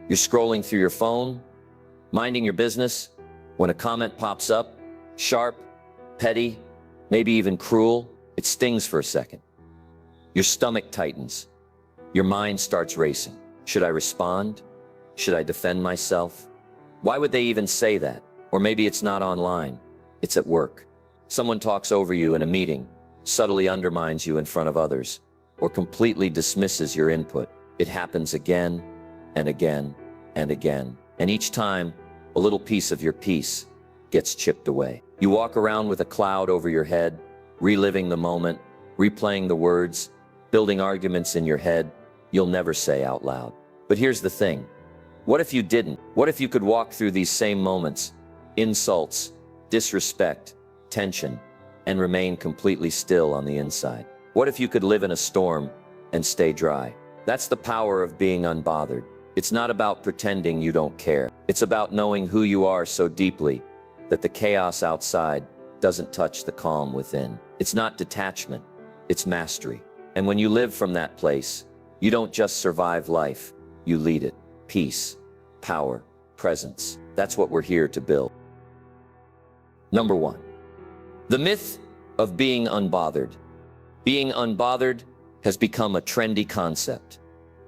You're scrolling through your phone, minding your business, when a comment pops up, sharp, petty, maybe even cruel. It stings for a second. Your stomach tightens. Your mind starts racing. Should I respond? Should I defend myself? Why would they even say that? Or maybe it's not online. It's at work. Someone talks over you in a meeting, subtly undermines you in front of others, or completely dismisses your input. It happens again and again and again. And each time, a little piece of your peace gets chipped away. You walk around with a cloud over your head, reliving the moment, replaying the words, building arguments in your head you'll never say out loud. But here's the thing. What if you didn't? What if you could walk through these same moments, insults, disrespect, tension, and remain completely still on the inside? What if you could live in a storm and stay dry? That's the power of being unbothered. It's not about pretending you don't care. It's about knowing who you are so deeply that the chaos outside doesn't touch the calm within. It's not detachment, it's mastery. And when you live from that place, you don't just survive life, you lead it. Peace, power, presence. That's what we're here to build. Number 1. The myth of being unbothered. Being unbothered has become a trendy concept,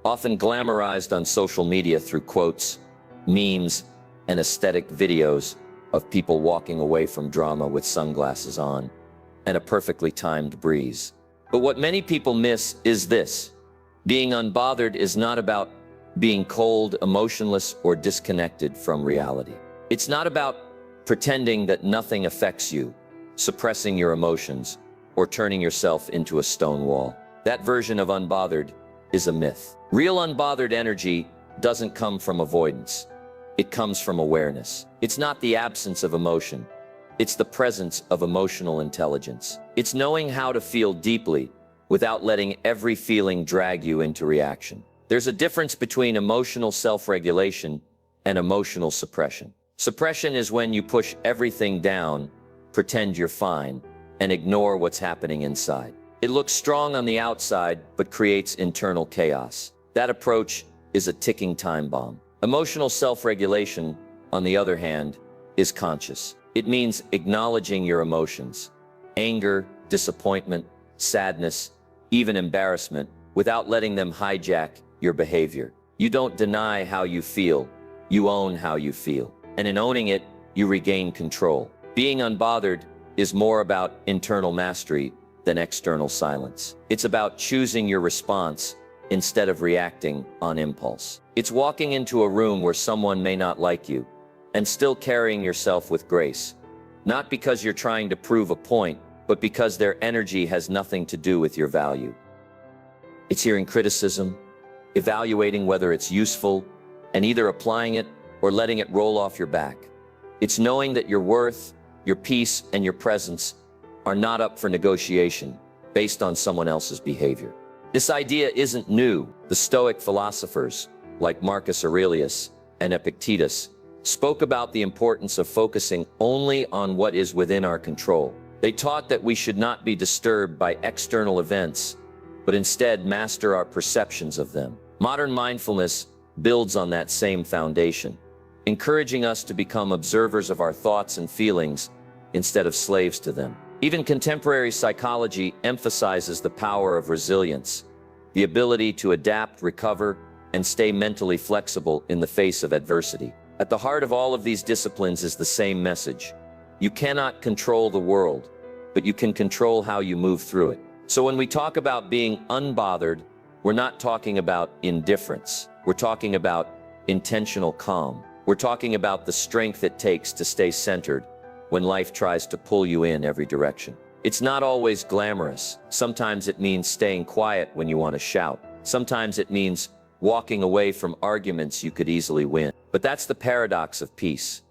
often glamorized on social media through quotes, memes, and aesthetic videos of people walking away from drama with sunglasses on and a perfectly timed breeze. But what many people miss is this. Being unbothered is not about being cold, emotionless, or disconnected from reality. It's not about pretending that nothing affects you, suppressing your emotions, or turning yourself into a stone wall. That version of unbothered is a myth. Real unbothered energy doesn't come from avoidance. It comes from awareness. It's not the absence of emotion. It's the presence of emotional intelligence. It's knowing how to feel deeply without letting every feeling drag you into reaction. There's a difference between emotional self-regulation and emotional suppression. Suppression is when you push everything down, pretend you're fine, and ignore what's happening inside. It looks strong on the outside, but creates internal chaos. That approach is a ticking time bomb. Emotional self-regulation, on the other hand, is conscious. It means acknowledging your emotions, anger, disappointment, sadness, even embarrassment, without letting them hijack your behavior. You don't deny how you feel, you own how you feel. And in owning it, you regain control. Being unbothered is more about internal mastery than external silence. It's about choosing your response instead of reacting on impulse. It's walking into a room where someone may not like you and still carrying yourself with grace, not because you're trying to prove a point, but because their energy has nothing to do with your value. It's hearing criticism, evaluating whether it's useful, and either applying it or letting it roll off your back. It's knowing that your worth, your peace, and your presence are not up for negotiation based on someone else's behavior. This idea isn't new. The Stoic philosophers, like Marcus Aurelius and Epictetus, spoke about the importance of focusing only on what is within our control. They taught that we should not be disturbed by external events, but instead master our perceptions of them. Modern mindfulness builds on that same foundation, encouraging us to become observers of our thoughts and feelings instead of slaves to them. Even contemporary psychology emphasizes the power of resilience, the ability to adapt, recover, and stay mentally flexible in the face of adversity. At the heart of all of these disciplines is the same message. You cannot control the world, but you can control how you move through it. So when we talk about being unbothered, we're not talking about indifference. We're talking about intentional calm. We're talking about the strength it takes to stay centered when life tries to pull you in every direction. It's not always glamorous. Sometimes it means staying quiet when you want to shout. Sometimes it means walking away from arguments you could easily win. But that's the paradox of peace.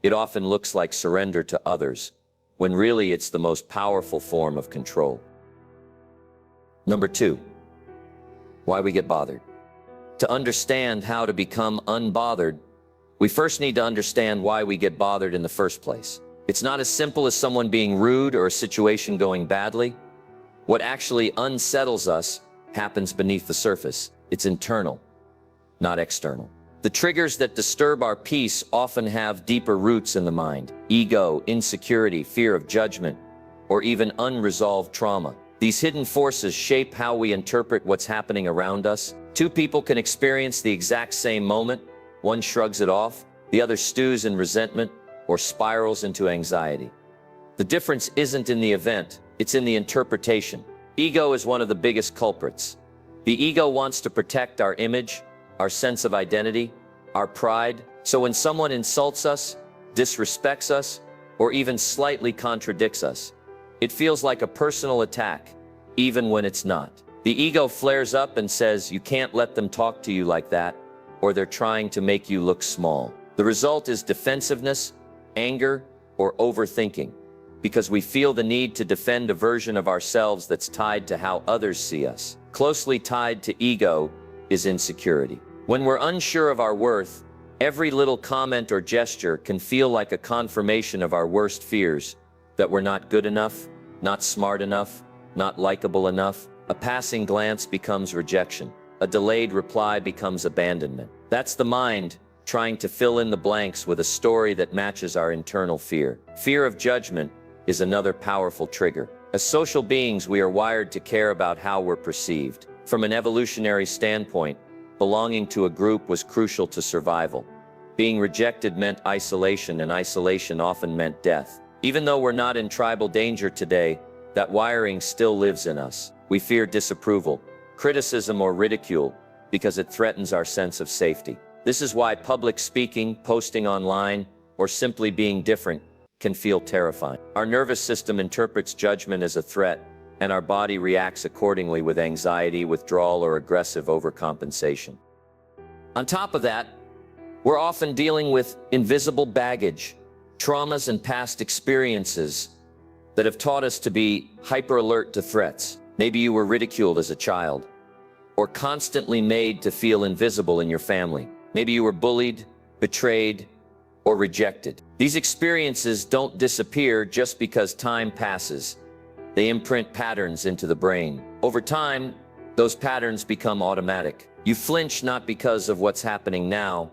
It often looks like surrender to others, when really it's the most powerful form of control. Number 2, why we get bothered. To understand how to become unbothered, we first need to understand why we get bothered in the first place. It's not as simple as someone being rude or a situation going badly. What actually unsettles us happens beneath the surface. It's internal, not external. The triggers that disturb our peace often have deeper roots in the mind: ego, insecurity, fear of judgment, or even unresolved trauma. These hidden forces shape how we interpret what's happening around us. Two people can experience the exact same moment. One shrugs it off, the other stews in resentment or spirals into anxiety. The difference isn't in the event, it's in the interpretation. Ego is one of the biggest culprits. The ego wants to protect our image, our sense of identity, our pride. So when someone insults us, disrespects us, or even slightly contradicts us, it feels like a personal attack, even when it's not. The ego flares up and says, you can't let them talk to you like that, or they're trying to make you look small. The result is defensiveness, anger, or overthinking, because we feel the need to defend a version of ourselves that's tied to how others see us. Closely tied to ego is insecurity. When we're unsure of our worth, every little comment or gesture can feel like a confirmation of our worst fears, that we're not good enough, not smart enough, not likable enough. A passing glance becomes rejection. A delayed reply becomes abandonment. That's the mind trying to fill in the blanks with a story that matches our internal fear. Fear of judgment is another powerful trigger. As social beings, we are wired to care about how we're perceived. From an evolutionary standpoint, belonging to a group was crucial to survival. Being rejected meant isolation, and isolation often meant death. Even though we're not in tribal danger today, that wiring still lives in us. We fear disapproval, criticism, or ridicule because it threatens our sense of safety. This is why public speaking, posting online, or simply being different can feel terrifying. Our nervous system interprets judgment as a threat, and our body reacts accordingly with anxiety, withdrawal, or aggressive overcompensation. On top of that, we're often dealing with invisible baggage, traumas and past experiences that have taught us to be hyper alert to threats. Maybe you were ridiculed as a child, or constantly made to feel invisible in your family. Maybe you were bullied, betrayed, or rejected. These experiences don't disappear just because time passes. They imprint patterns into the brain. Over time, those patterns become automatic. You flinch not because of what's happening now,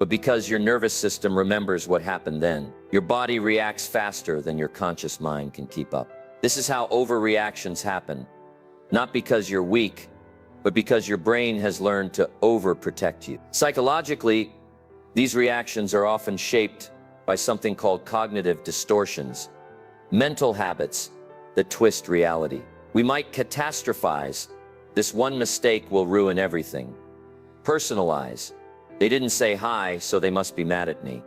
but because your nervous system remembers what happened then. Your body reacts faster than your conscious mind can keep up. This is how overreactions happen, not because you're weak, but because your brain has learned to overprotect you. Psychologically, these reactions are often shaped by something called cognitive distortions, mental habits that twist reality. We might catastrophize. This one mistake will ruin everything. Personalize. They didn't say hi, so they must be mad at me.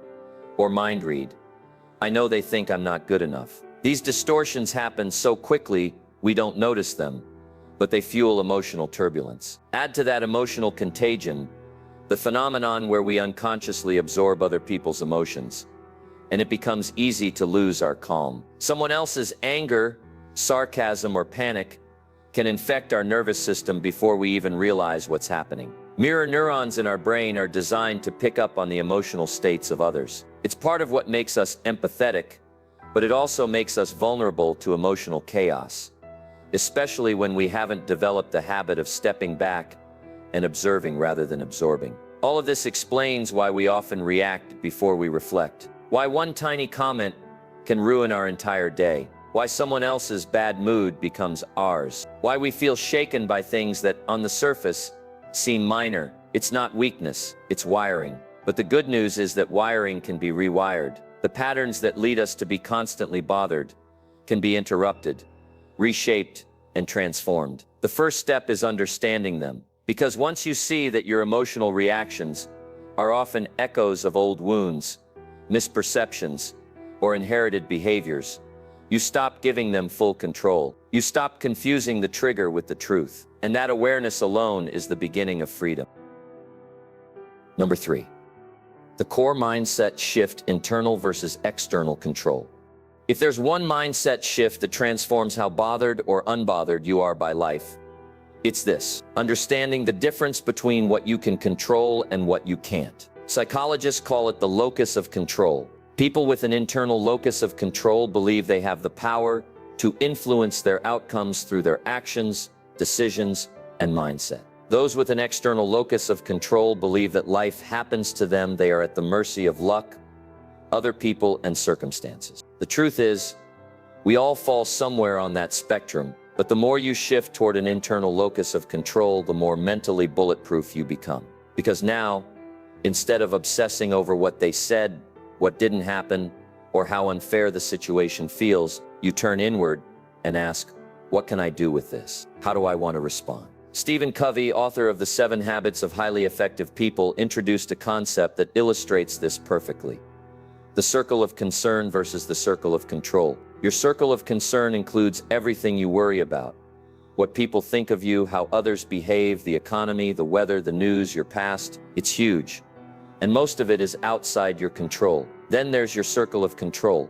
Or mind read. I know they think I'm not good enough. These distortions happen so quickly we don't notice them, but they fuel emotional turbulence. Add to that emotional contagion, the phenomenon where we unconsciously absorb other people's emotions, and it becomes easy to lose our calm. Someone else's anger, sarcasm, or panic can infect our nervous system before we even realize what's happening. Mirror neurons in our brain are designed to pick up on the emotional states of others. It's part of what makes us empathetic, but it also makes us vulnerable to emotional chaos, especially when we haven't developed the habit of stepping back and observing rather than absorbing. All of this explains why we often react before we reflect. Why one tiny comment can ruin our entire day. Why someone else's bad mood becomes ours. Why we feel shaken by things that, on the surface, seem minor. It's not weakness, it's wiring. But the good news is that wiring can be rewired. The patterns that lead us to be constantly bothered can be interrupted, reshaped, and transformed. The first step is understanding them, because once you see that your emotional reactions are often echoes of old wounds, misperceptions, or inherited behaviors, you stop giving them full control. You stop confusing the trigger with the truth. And that awareness alone is the beginning of freedom. Number 3, the core mindset shift: internal versus external control. If there's one mindset shift that transforms how bothered or unbothered you are by life, it's this: understanding the difference between what you can control and what you can't. Psychologists call it the locus of control. People with an internal locus of control believe they have the power to influence their outcomes through their actions, decisions, and mindset. Those with an external locus of control believe that life happens to them. They are at the mercy of luck, other people, and circumstances. The truth is, we all fall somewhere on that spectrum, but the more you shift toward an internal locus of control, the more mentally bulletproof you become. Because now, instead of obsessing over what they said, what didn't happen, or how unfair the situation feels, you turn inward and ask, what can I do with this? How do I want to respond? Stephen Covey, author of The 7 Habits of Highly Effective People, introduced a concept that illustrates this perfectly. The circle of concern versus the circle of control. Your circle of concern includes everything you worry about. What people think of you, how others behave, the economy, the weather, the news, your past. It's huge. And most of it is outside your control. Then there's your circle of control,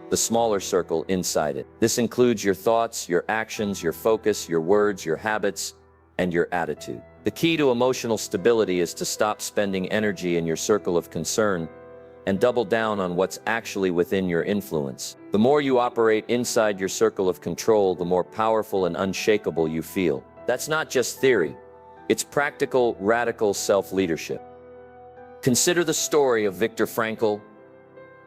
the smaller circle inside it. This includes your thoughts, your actions, your focus, your words, your habits, and your attitude. The key to emotional stability is to stop spending energy in your circle of concern and double down on what's actually within your influence. The more you operate inside your circle of control, the more powerful and unshakable you feel. That's not just theory. It's practical, radical self-leadership. Consider the story of Viktor Frankl,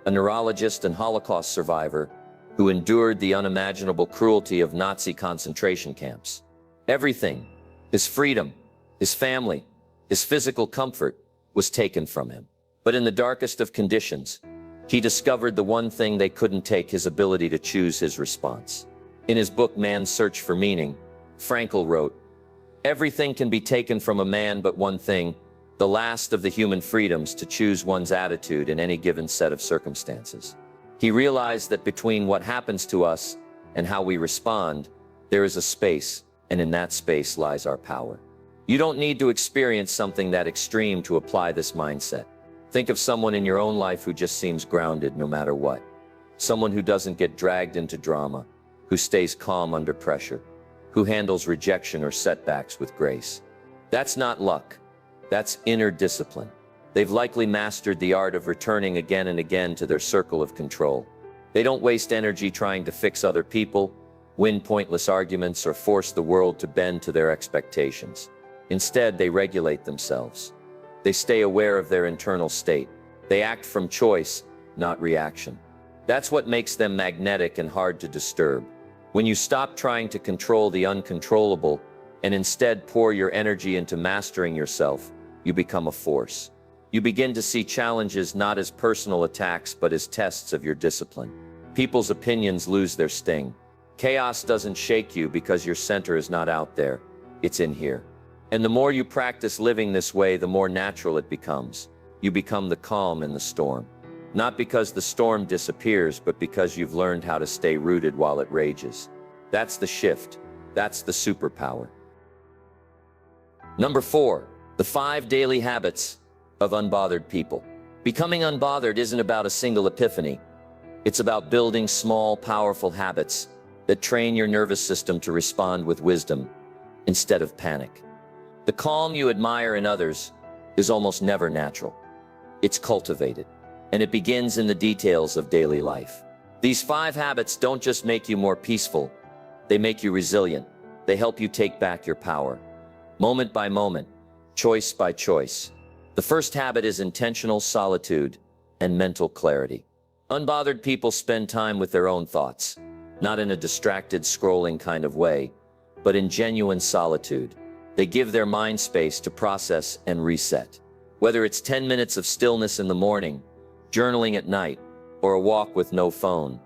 a neurologist and Holocaust survivor who endured the unimaginable cruelty of Nazi concentration camps. Everything, his freedom, his family, his physical comfort, was taken from him. But in the darkest of conditions, he discovered the one thing they couldn't take: his ability to choose his response. In his book, Man's Search for Meaning, Frankl wrote, "Everything can be taken from a man but one thing, the last of the human freedoms, to choose one's attitude in any given set of circumstances." He realized that between what happens to us and how we respond, there is a space, and in that space lies our power. You don't need to experience something that extreme to apply this mindset. Think of someone in your own life who just seems grounded no matter what. Someone who doesn't get dragged into drama, who stays calm under pressure, who handles rejection or setbacks with grace. That's not luck. That's inner discipline. They've likely mastered the art of returning again and again to their circle of control. They don't waste energy trying to fix other people, win pointless arguments, or force the world to bend to their expectations. Instead, they regulate themselves. They stay aware of their internal state. They act from choice, not reaction. That's what makes them magnetic and hard to disturb. When you stop trying to control the uncontrollable and instead pour your energy into mastering yourself, you become a force. You begin to see challenges not as personal attacks but as tests of your discipline. People's opinions lose their sting. Chaos doesn't shake you because your center is not out there. It's in here. And the more you practice living this way, the more natural it becomes. You become the calm in the storm. Not because the storm disappears, but because you've learned how to stay rooted while it rages. That's the shift. That's the superpower. Number 4, the 5 daily habits of unbothered people. Becoming unbothered isn't about a single epiphany. It's about building small, powerful habits that train your nervous system to respond with wisdom instead of panic. The calm you admire in others is almost never natural. It's cultivated, and it begins in the details of daily life. These 5 habits don't just make you more peaceful, they make you resilient. They help you take back your power, moment by moment, choice by choice. The first habit is intentional solitude and mental clarity. Unbothered people spend time with their own thoughts, not in a distracted, scrolling kind of way, but in genuine solitude. They give their mind space to process and reset. Whether it's 10 minutes of stillness in the morning, journaling at night, or a walk with no phone,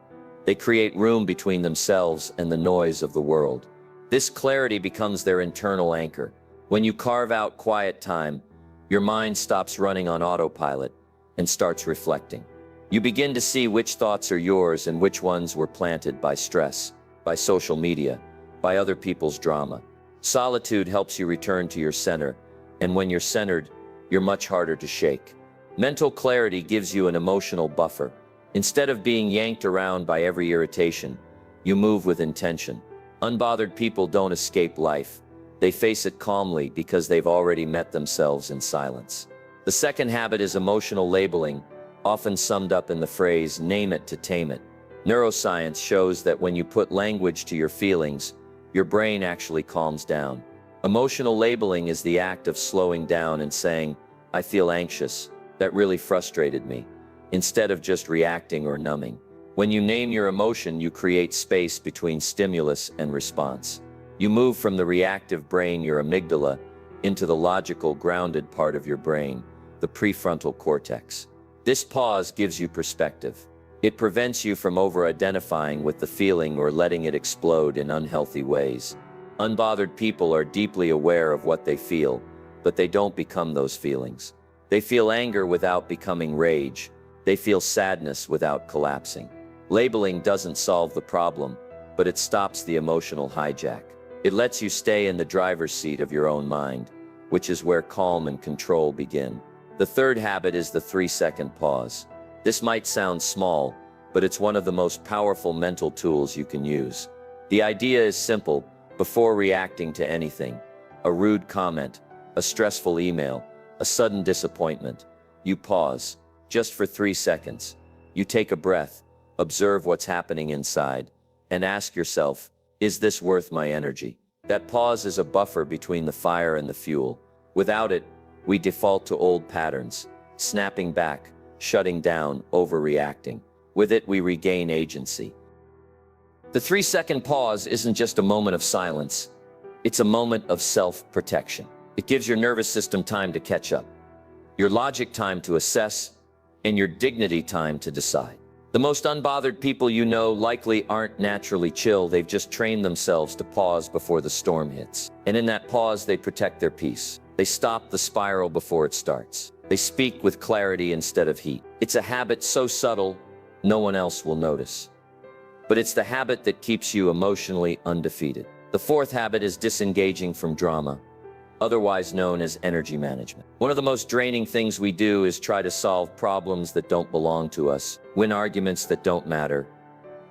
they create room between themselves and the noise of the world. This clarity becomes their internal anchor. When you carve out quiet time, your mind stops running on autopilot and starts reflecting. You begin to see which thoughts are yours and which ones were planted by stress, by social media, by other people's drama. Solitude helps you return to your center, and when you're centered, you're much harder to shake. Mental clarity gives you an emotional buffer. Instead of being yanked around by every irritation, you move with intention. Unbothered people don't escape life. They face it calmly because they've already met themselves in silence. The second habit is emotional labeling, often summed up in the phrase, "name it to tame it." Neuroscience shows that when you put language to your feelings, your brain actually calms down. Emotional labeling is the act of slowing down and saying, I feel anxious. That really frustrated me, instead of just reacting or numbing. When you name your emotion, you create space between stimulus and response. You move from the reactive brain, your amygdala, into the logical, grounded part of your brain, the prefrontal cortex. This pause gives you perspective. It prevents you from over-identifying with the feeling or letting it explode in unhealthy ways. Unbothered people are deeply aware of what they feel, but they don't become those feelings. They feel anger without becoming rage. They feel sadness without collapsing. Labeling doesn't solve the problem, but it stops the emotional hijack. It lets you stay in the driver's seat of your own mind, which is where calm and control begin. The third habit is the 3-second pause. This might sound small, but it's one of the most powerful mental tools you can use. The idea is simple. Before reacting to anything, a rude comment, a stressful email, a sudden disappointment, you pause, just for 3 seconds. You take a breath, observe what's happening inside, and ask yourself, is this worth my energy? That pause is a buffer between the fire and the fuel. Without it, we default to old patterns, snapping back, shutting down, overreacting. With it, we regain agency. The 3-second pause isn't just a moment of silence. It's a moment of self-protection. It gives your nervous system time to catch up, your logic time to assess, and your dignity time to decide. The most unbothered people you know likely aren't naturally chill. They've just trained themselves to pause before the storm hits. And in that pause, they protect their peace. They stop the spiral before it starts. They speak with clarity instead of heat. It's a habit so subtle, no one else will notice. But it's the habit that keeps you emotionally undefeated. The fourth habit is disengaging from drama, otherwise known as energy management. One of the most draining things we do is try to solve problems that don't belong to us, win arguments that don't matter,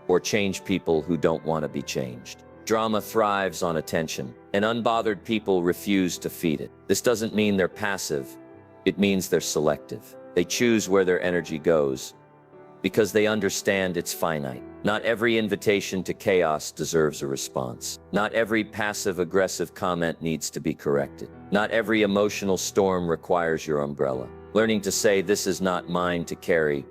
or change people who don't want to be changed. Drama thrives on attention, and unbothered people refuse to feed it. This doesn't mean they're passive. It means they're selective. They choose where their energy goes, because they understand it's finite. Not every invitation to chaos deserves a response. Not every passive-aggressive comment needs to be corrected. Not every emotional storm requires your umbrella. Learning to say, "This is not mine to carry,"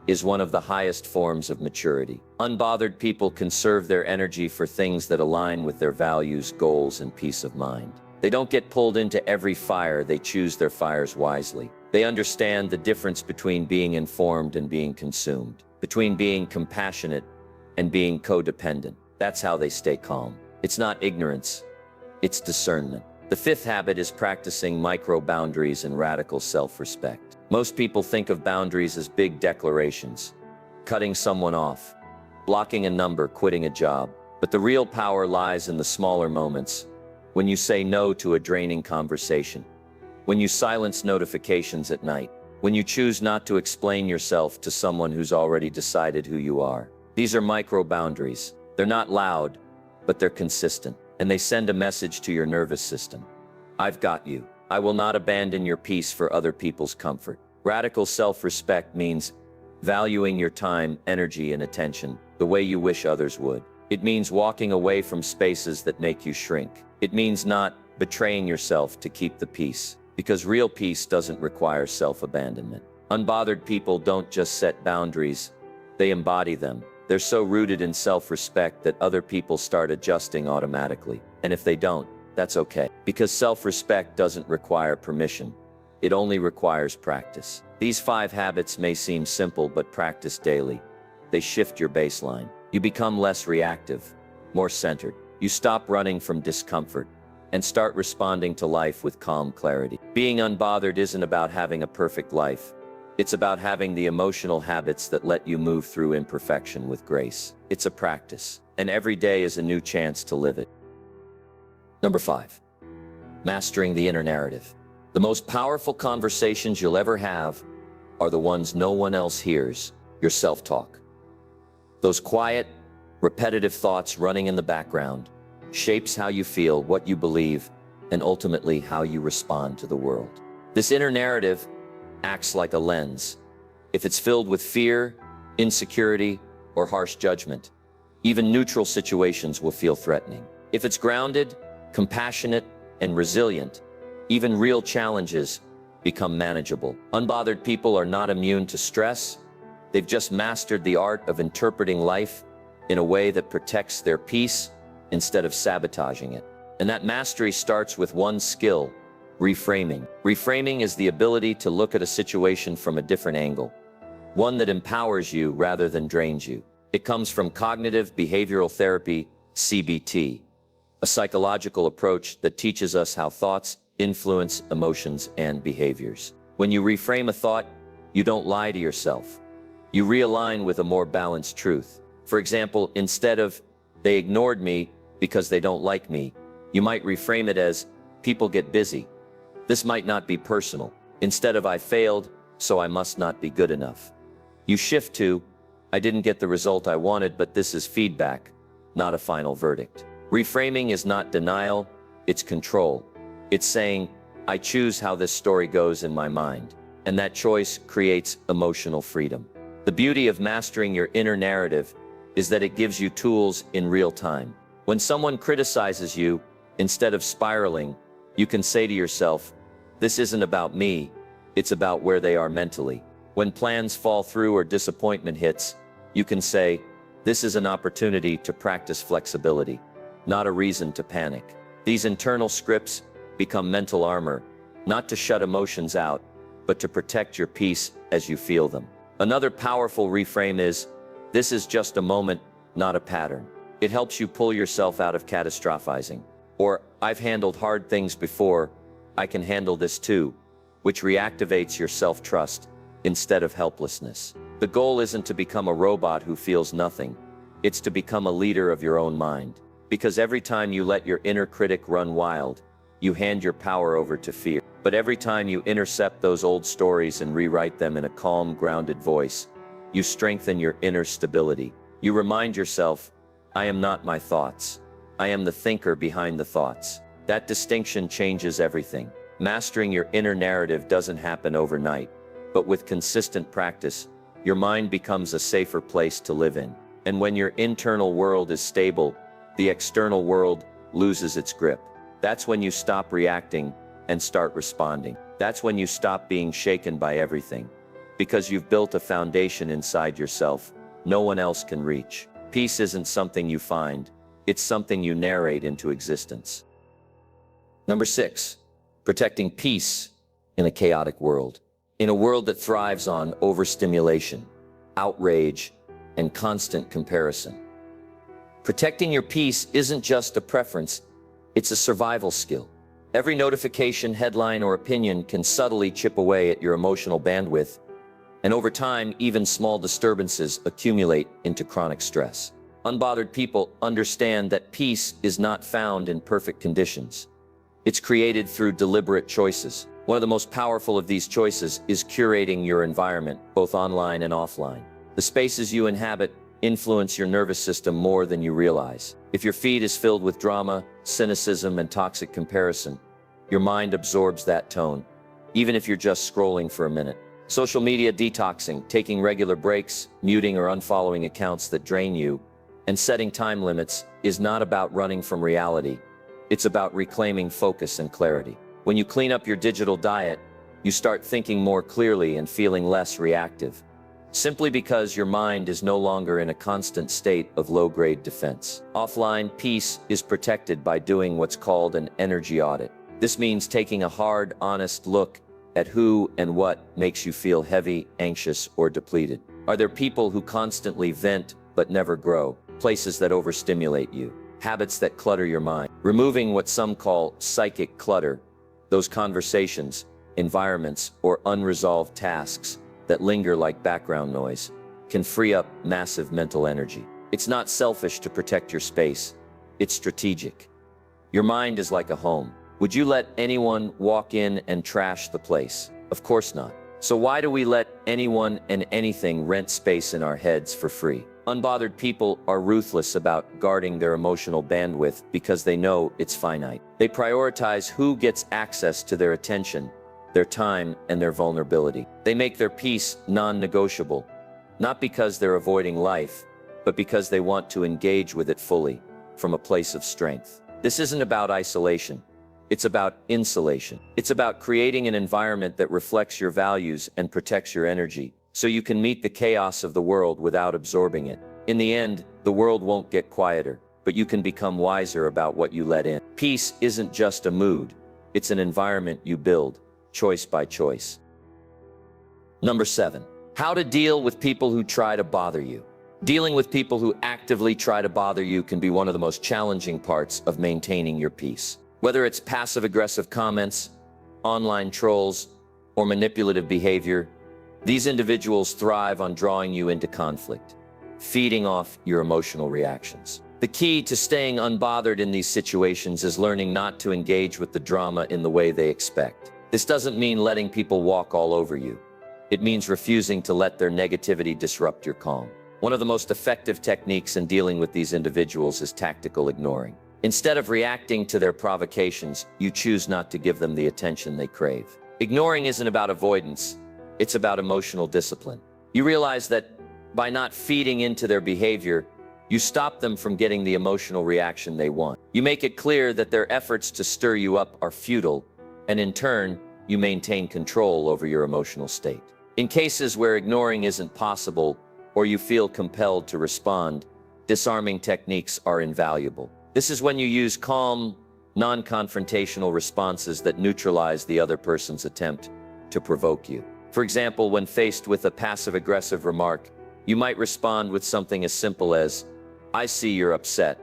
is one of the highest forms of maturity. Unbothered people conserve their energy for things that align with their values, goals, and peace of mind. They don't get pulled into every fire. They choose their fires wisely. They understand the difference between being informed and being consumed, between being compassionate and being codependent. That's how they stay calm. It's not ignorance, it's discernment. The fifth habit is practicing micro-boundaries and radical self-respect. Most people think of boundaries as big declarations, cutting someone off, blocking a number, quitting a job. But the real power lies in the smaller moments, when you say no to a draining conversation, when you silence notifications at night, when you choose not to explain yourself to someone who's already decided who you are. These are micro-boundaries. They're not loud, but they're consistent, and they send a message to your nervous system. I've got you. I will not abandon your peace for other people's comfort. Radical self-respect means valuing your time, energy, and attention the way you wish others would. It means walking away from spaces that make you shrink. It means not betraying yourself to keep the peace, because real peace doesn't require self-abandonment. Unbothered people don't just set boundaries, they embody them. They're so rooted in self-respect that other people start adjusting automatically. And if they don't, that's okay. Because self-respect doesn't require permission. It only requires practice. These 5 habits may seem simple, but practiced daily, they shift your baseline. You become less reactive, more centered. You stop running from discomfort and start responding to life with calm clarity. Being unbothered isn't about having a perfect life. It's about having the emotional habits that let you move through imperfection with grace. It's a practice, and every day is a new chance to live it. Number 5, mastering the inner narrative. The most powerful conversations you'll ever have are the ones no one else hears, your self-talk. Those quiet, repetitive thoughts running in the background shapes how you feel, what you believe, and ultimately how you respond to the world. This inner narrative acts like a lens. If it's filled with fear, insecurity, or harsh judgment, even neutral situations will feel threatening. If it's grounded, compassionate, and resilient, even real challenges become manageable. Unbothered people are not immune to stress. They've just mastered the art of interpreting life in a way that protects their peace instead of sabotaging it. And that mastery starts with one skill: reframing. Reframing is the ability to look at a situation from a different angle, one that empowers you rather than drains you. It comes from cognitive behavioral therapy, CBT, a psychological approach that teaches us how thoughts influence emotions and behaviors. When you reframe a thought, you don't lie to yourself. You realign with a more balanced truth. For example, instead of "they ignored me because they don't like me," you might reframe it as "people get busy. This might not be personal." Instead of "I failed, so I must not be good enough," you shift to "I didn't get the result I wanted, but this is feedback, not a final verdict." Reframing is not denial, it's control. It's saying, "I choose how this story goes in my mind," and that choice creates emotional freedom. The beauty of mastering your inner narrative is that it gives you tools in real time. When someone criticizes you, instead of spiraling, you can say to yourself, "This isn't about me, it's about where they are mentally." When plans fall through or disappointment hits, you can say, "This is an opportunity to practice flexibility, not a reason to panic." These internal scripts become mental armor, not to shut emotions out, but to protect your peace as you feel them. Another powerful reframe is, "This is just a moment, not a pattern." It helps you pull yourself out of catastrophizing. Or, "I've handled hard things before, I can handle this too," which reactivates your self-trust instead of helplessness. The goal isn't to become a robot who feels nothing. It's to become a leader of your own mind. Because every time you let your inner critic run wild, you hand your power over to fear. But every time you intercept those old stories and rewrite them in a calm, grounded voice, you strengthen your inner stability. You remind yourself, "I am not my thoughts. I am the thinker behind the thoughts." That distinction changes everything. Mastering your inner narrative doesn't happen overnight, but with consistent practice, your mind becomes a safer place to live in. And when your internal world is stable, the external world loses its grip. That's when you stop reacting and start responding. That's when you stop being shaken by everything. Because you've built a foundation inside yourself no one else can reach. Peace isn't something you find, it's something you narrate into existence. Number 6, protecting peace in a chaotic world. In a world that thrives on overstimulation, outrage, and constant comparison. Protecting your peace isn't just a preference, it's a survival skill. Every notification, headline, or opinion can subtly chip away at your emotional bandwidth, and over time, even small disturbances accumulate into chronic stress. Unbothered people understand that peace is not found in perfect conditions. It's created through deliberate choices. One of the most powerful of these choices is curating your environment, both online and offline. The spaces you inhabit influence your nervous system more than you realize. If your feed is filled with drama, cynicism, and toxic comparison, your mind absorbs that tone, even if you're just scrolling for a minute. Social media detoxing, taking regular breaks, muting or unfollowing accounts that drain you, and setting time limits is not about running from reality. It's about reclaiming focus and clarity. When you clean up your digital diet, you start thinking more clearly and feeling less reactive, simply because your mind is no longer in a constant state of low-grade defense. Offline peace is protected by doing what's called an energy audit. This means taking a hard, honest look at who and what makes you feel heavy, anxious, or depleted. Are there people who constantly vent but never grow? Places that overstimulate you? Habits that clutter your mind? Removing what some call psychic clutter, those conversations, environments, or unresolved tasks that linger like background noise, can free up massive mental energy. It's not selfish to protect your space, it's strategic. Your mind is like a home. Would you let anyone walk in and trash the place? Of course not. So why do we let anyone and anything rent space in our heads for free? Unbothered people are ruthless about guarding their emotional bandwidth because they know it's finite. They prioritize who gets access to their attention, their time, and their vulnerability. They make their peace non-negotiable, not because they're avoiding life, but because they want to engage with it fully, from a place of strength. This isn't about isolation. It's about insulation. It's about creating an environment that reflects your values and protects your energy, so you can meet the chaos of the world without absorbing it. In the end, the world won't get quieter, but you can become wiser about what you let in. Peace isn't just a mood, it's an environment you build, choice by choice. Number 7. How to deal with people who try to bother you. Dealing with people who actively try to bother you can be one of the most challenging parts of maintaining your peace. Whether it's passive-aggressive comments, online trolls, or manipulative behavior, these individuals thrive on drawing you into conflict, feeding off your emotional reactions. The key to staying unbothered in these situations is learning not to engage with the drama in the way they expect. This doesn't mean letting people walk all over you. It means refusing to let their negativity disrupt your calm. One of the most effective techniques in dealing with these individuals is tactical ignoring. Instead of reacting to their provocations, you choose not to give them the attention they crave. Ignoring isn't about avoidance, it's about emotional discipline. You realize that by not feeding into their behavior, you stop them from getting the emotional reaction they want. You make it clear that their efforts to stir you up are futile, and in turn, you maintain control over your emotional state. In cases where ignoring isn't possible, or you feel compelled to respond, disarming techniques are invaluable. This is when you use calm, non-confrontational responses that neutralize the other person's attempt to provoke you. For example, when faced with a passive-aggressive remark, you might respond with something as simple as, "I see you're upset,"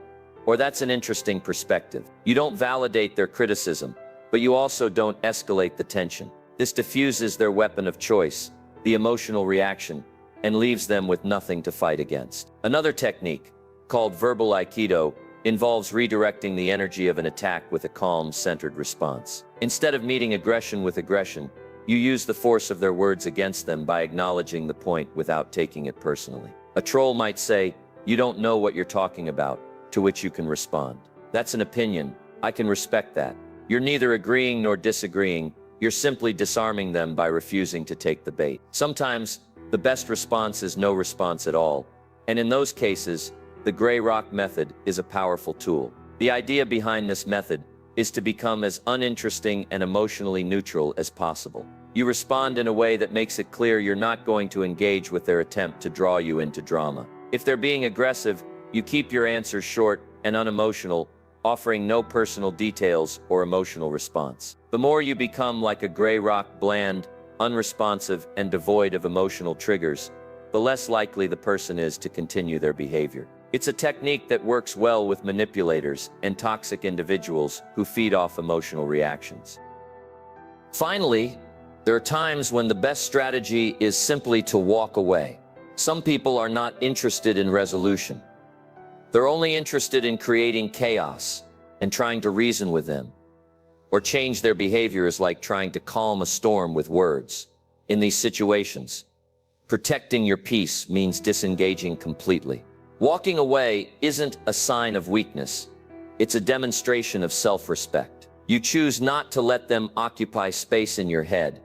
or "That's an interesting perspective." You don't validate their criticism, but you also don't escalate the tension. This diffuses their weapon of choice, the emotional reaction, and leaves them with nothing to fight against. Another technique, called verbal aikido, involves redirecting the energy of an attack with a calm, centered response. Instead of meeting aggression with aggression, you use the force of their words against them by acknowledging the point without taking it personally. A troll might say, "You don't know what you're talking about," to which you can respond, "That's an opinion. I can respect that." You're neither agreeing nor disagreeing. You're simply disarming them by refusing to take the bait. Sometimes, the best response is no response at all, and in those cases, the gray rock method is a powerful tool. The idea behind this method is to become as uninteresting and emotionally neutral as possible. You respond in a way that makes it clear you're not going to engage with their attempt to draw you into drama. If they're being aggressive, you keep your answers short and unemotional, offering no personal details or emotional response. The more you become like a gray rock, bland, unresponsive, and devoid of emotional triggers, the less likely the person is to continue their behavior. It's a technique that works well with manipulators and toxic individuals who feed off emotional reactions. Finally, there are times when the best strategy is simply to walk away. Some people are not interested in resolution. They're only interested in creating chaos and trying to reason with them, or change their behavior is like trying to calm a storm with words. In these situations, protecting your peace means disengaging completely. Walking away isn't a sign of weakness. It's a demonstration of self-respect. You choose not to let them occupy space in your head,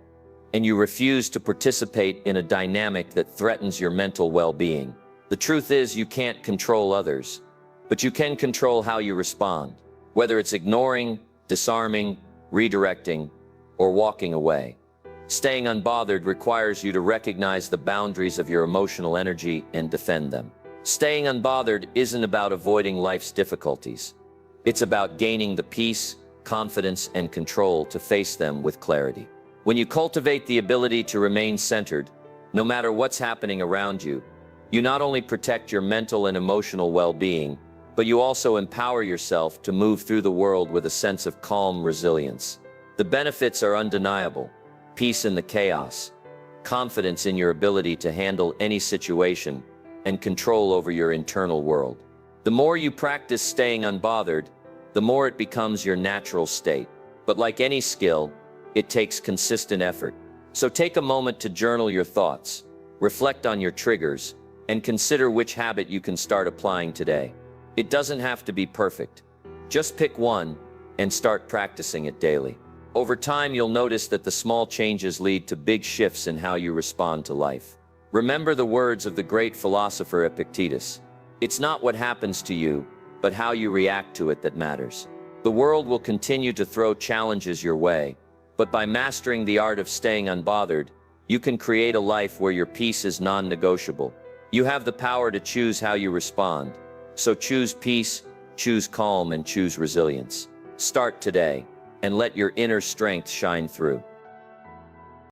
and you refuse to participate in a dynamic that threatens your mental well-being. The truth is, you can't control others, but you can control how you respond. Whether it's ignoring, disarming, redirecting, or walking away. Staying unbothered requires you to recognize the boundaries of your emotional energy and defend them. Staying unbothered isn't about avoiding life's difficulties. It's about gaining the peace, confidence, and control to face them with clarity. When you cultivate the ability to remain centered, no matter what's happening around you, you not only protect your mental and emotional well-being, but you also empower yourself to move through the world with a sense of calm resilience. The benefits are undeniable: peace in the chaos, confidence in your ability to handle any situation, and control over your internal world. The more you practice staying unbothered, the more it becomes your natural state. But like any skill, it takes consistent effort. So take a moment to journal your thoughts, reflect on your triggers, and consider which habit you can start applying today. It doesn't have to be perfect. Just pick one and start practicing it daily. Over time, you'll notice that the small changes lead to big shifts in how you respond to life. Remember the words of the great philosopher Epictetus: "It's not what happens to you, but how you react to it that matters." The world will continue to throw challenges your way, but by mastering the art of staying unbothered, you can create a life where your peace is non-negotiable. You have the power to choose how you respond. So choose peace, choose calm, and choose resilience. Start today, and let your inner strength shine through.